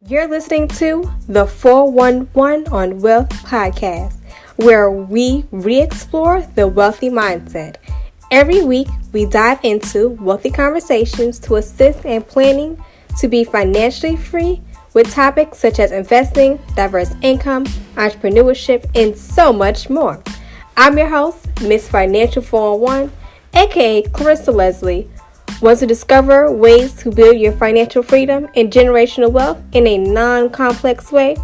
You're listening to the 411 on Wealth podcast, where we re-explore the wealthy mindset. Every week, we dive into wealthy conversations to assist in planning to be financially free with topics such as investing, diverse income, entrepreneurship, and so much more. I'm your host, Miss Financial 411, aka Claressa Lesley. Want to discover ways to build your financial freedom and generational wealth in a non-complex way?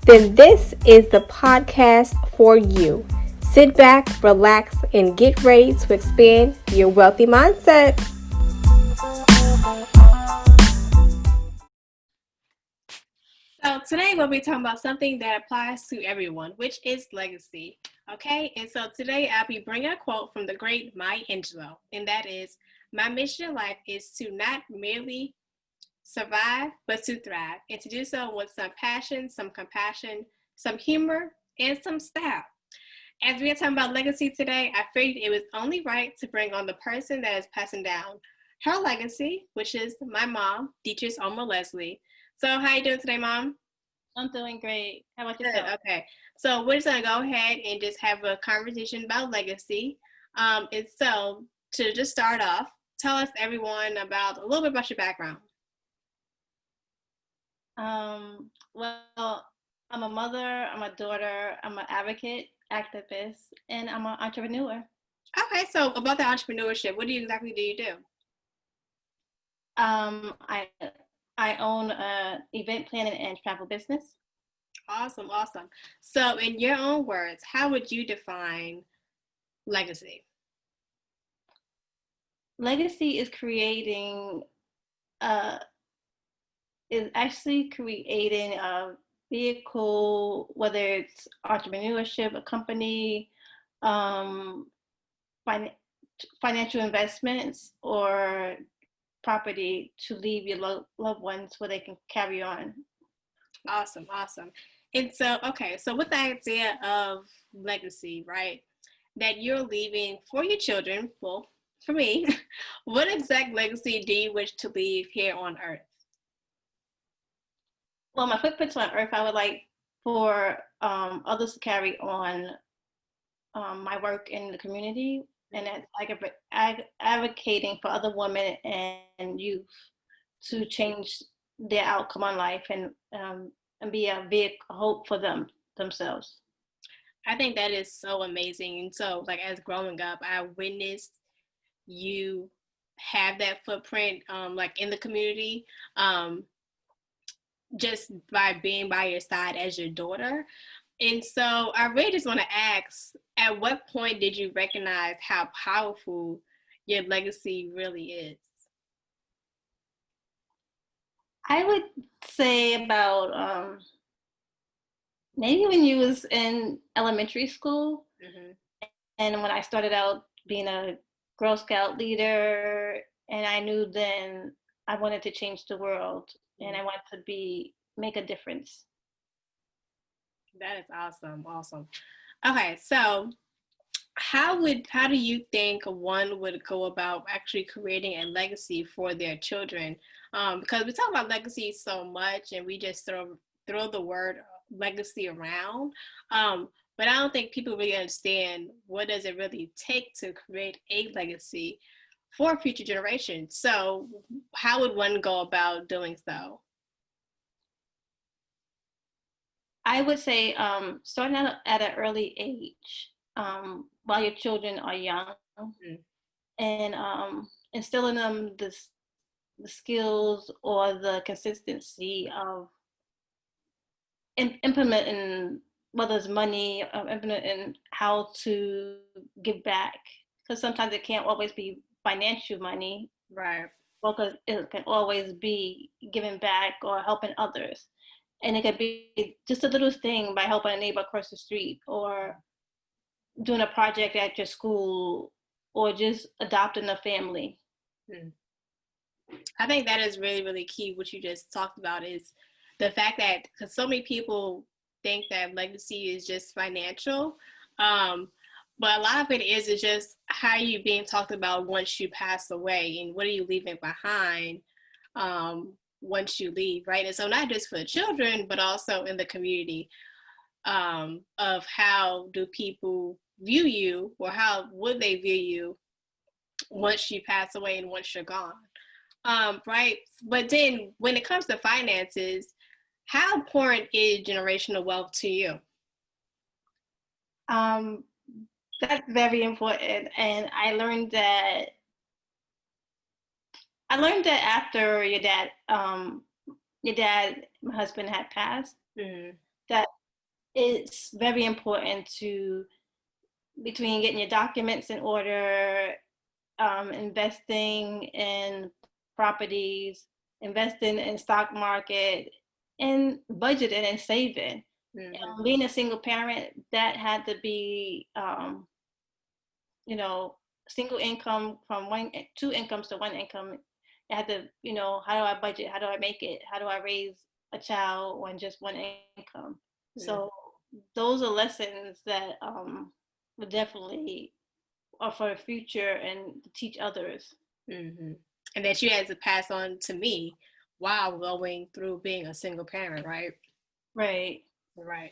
Then this is the podcast for you. Sit back, relax, and get ready to expand your wealthy mindset. So today we'll be talking about something that applies to everyone, which is legacy. Okay, and so today I'll be bringing a quote from the great Maya Angelou, and that is, "My mission in life is to not merely survive, but to thrive, and to do so with some passion, some compassion, some humor, and some style." As we are talking about legacy today, I figured it was only right to bring on the person that is passing down her legacy, which is my mom, Dethress Ulmer-Lesley. So how you doing today, Mom? I'm doing great. How about Good. yourself? Okay. So we're just gonna go ahead and just have a conversation about legacy. And so to just start off, tell us everyone about a little bit about your background. Well, I'm a mother, I'm a daughter, I'm an advocate, activist, and I'm an entrepreneur. Okay, so about the entrepreneurship, what do you do? Um, I I own a event planning and travel business. Awesome, awesome. So in your own words, how would you define legacy? Legacy uh is actually creating a vehicle, whether it's entrepreneurship, a company, um, fin- financial investments, or property to leave your loved ones where they can carry on. Awesome, awesome. And so, okay, so with the idea of legacy, right, that you're leaving for your children, well, for me, what exact legacy do you wish to leave here on Earth? Well, my footprints on Earth, I would like for others to carry on my work in the community, and that's like advocating for other women and youth to change their outcome on life and be a big hope for themselves. I think that is so amazing. And so, like, as growing up, I witnessed you have that footprint, like in the community, um, just by being by your side as your daughter. And so, I really just want to ask, at what point did you recognize how powerful your legacy really is? I would say about maybe when you was in elementary school, Mm-hmm. and when I started out being a Girl Scout leader, and I knew then I wanted to change the world and I wanted to be make a difference. That is awesome. Awesome. Okay, so how do you think one would go about actually creating a legacy for their children? Because we talk about legacy so much, and we just throw the word legacy around. Um, but I don't think people really understand what does it really take to create a legacy for future generations. So, how would one go about doing so? I would say starting out at an early age while your children are young, Mm. and instilling them the skills or the consistency of implementing, whether it's money, implementing how to give back, because sometimes it can't always be financial money, Right. because it can always be giving back or helping others, and it could be just a little thing by helping a neighbor across the street, or doing a project at your school, or just adopting a family. Mm. I think that is really, really key. What you just talked about is the fact that because so many people think that legacy is just financial, um, but a lot of it is just how are you being talked about once you pass away, and what are you leaving behind, um, once you leave, right? And so not just for the children, but also in the community, of how do people view you, or how would they view you once you pass away and once you're gone, right? But then when it comes to finances, how important is generational wealth to you? That's very important, and I learned that after your dad, my husband, had passed, that it's very important to, between getting your documents in order, investing in properties, investing in stock market, and budgeting and saving. Being a single parent, that had to be, you know, single income from two incomes to one income. I had to, how do I budget? How do I make it? How do I raise a child on just one income? So those are lessons that would definitely are for the future and to teach others. And that you had to pass on to me while going through being a single parent, right? Right. Right.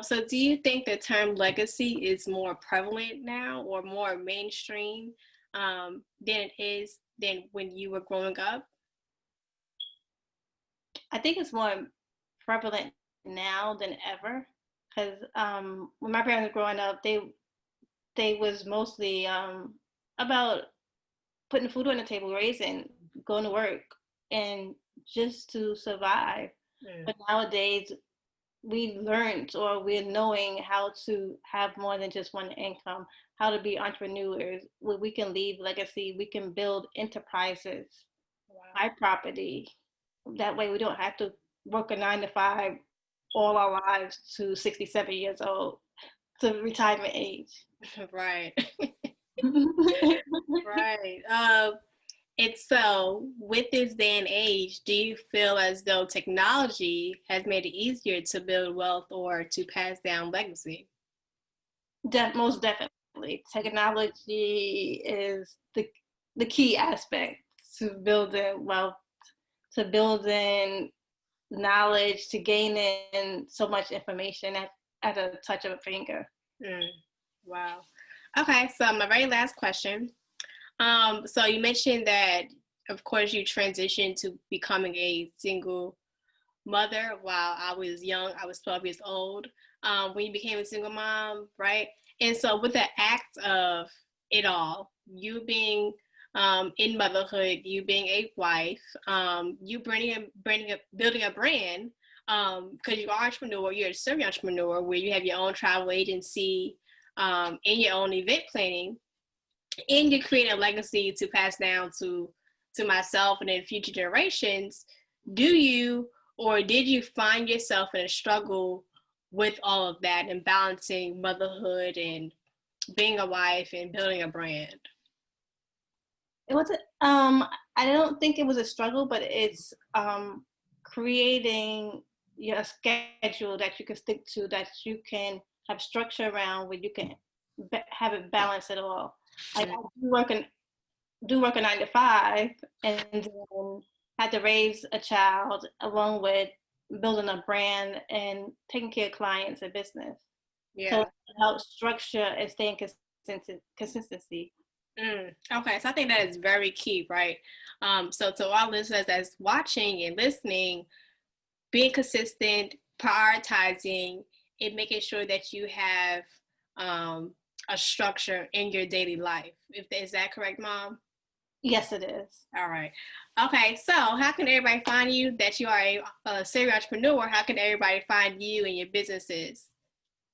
So do you think the term legacy is more prevalent now or more mainstream than it is than when you were growing up? I think it's more prevalent now than ever, because when my parents were growing up, they was mostly about putting food on the table, raising, going to work, and just to survive. But nowadays, we learned, or we're knowing how to have more than just one income, how to be entrepreneurs, where we can leave legacy, we can build enterprises, buy property. That way we don't have to work a 9 to 5 all our lives to 67 years old, to retirement age. Right. Right. And so with this day and age, do you feel as though technology has made it easier to build wealth or to pass down legacy? Most definitely. Technology is the key aspect to building wealth, to building knowledge, to gaining so much information at a touch of a finger. Wow. Okay, so my very last question. So you mentioned that, of course, you transitioned to becoming a single mother while I was young. I was 12 years old when you became a single mom, right? And so with the act of it all, you being in motherhood, you being a wife, you building a brand, because you're an entrepreneur, you're a serial entrepreneur where you have your own travel agency and your own event planning, and you're creating a legacy to pass down to myself and then future generations. Do you, or did you find yourself in a struggle with all of that and balancing motherhood and being a wife and building a brand? It was I don't think it was a struggle, but it's creating your schedule that you can stick to, that you can have structure around, where you can have it balanced at all. Like, I do work a 9 to 5, and then had to raise a child along with building a brand and taking care of clients and business. Yeah. So it helps structure and stay in consistency. Okay, so I think that is very key, right? So to all listeners that's watching and listening, being consistent, prioritizing, and making sure that you have a structure in your daily life. Is that correct, Mom? Yes, it is. All right. Okay, so how can everybody find you that you are a serial entrepreneur? How can everybody find you and your businesses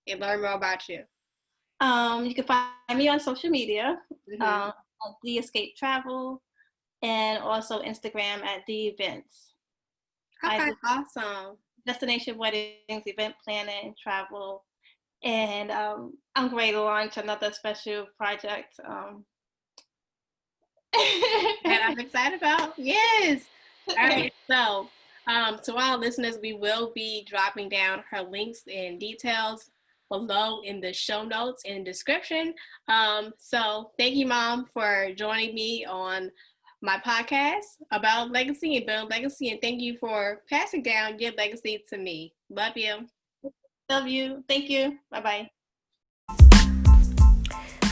and learn more about you? You can find me on social media, at deescapetravel, and also Instagram at the-events. Okay, awesome. Destination weddings, event planning, travel, and I'm ready to launch another special project. That I'm excited about. Yes. All right. So, to all listeners, we will be dropping down her links and details below in the show notes and description. So thank you, Mom, for joining me on my podcast about legacy and building legacy. And thank you for passing down your legacy to me. Love you. Love you. Thank you. Bye-bye.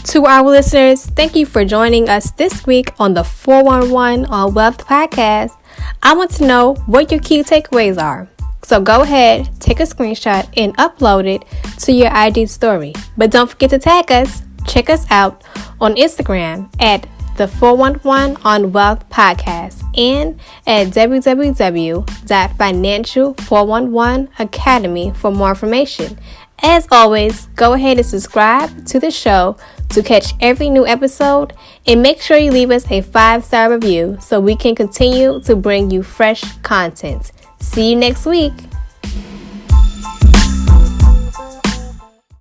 To our listeners, thank you for joining us this week on the 411 on Wealth podcast. I want to know what your key takeaways are. So go ahead, take a screenshot and upload it to your IG story. But don't forget to tag us. Check us out on Instagram at the 411 on Wealth podcast and at www.financial411academy for more information. As always, go ahead and subscribe to the show to catch every new episode, and make sure you leave us a 5-star review so we can continue to bring you fresh content. See you next week.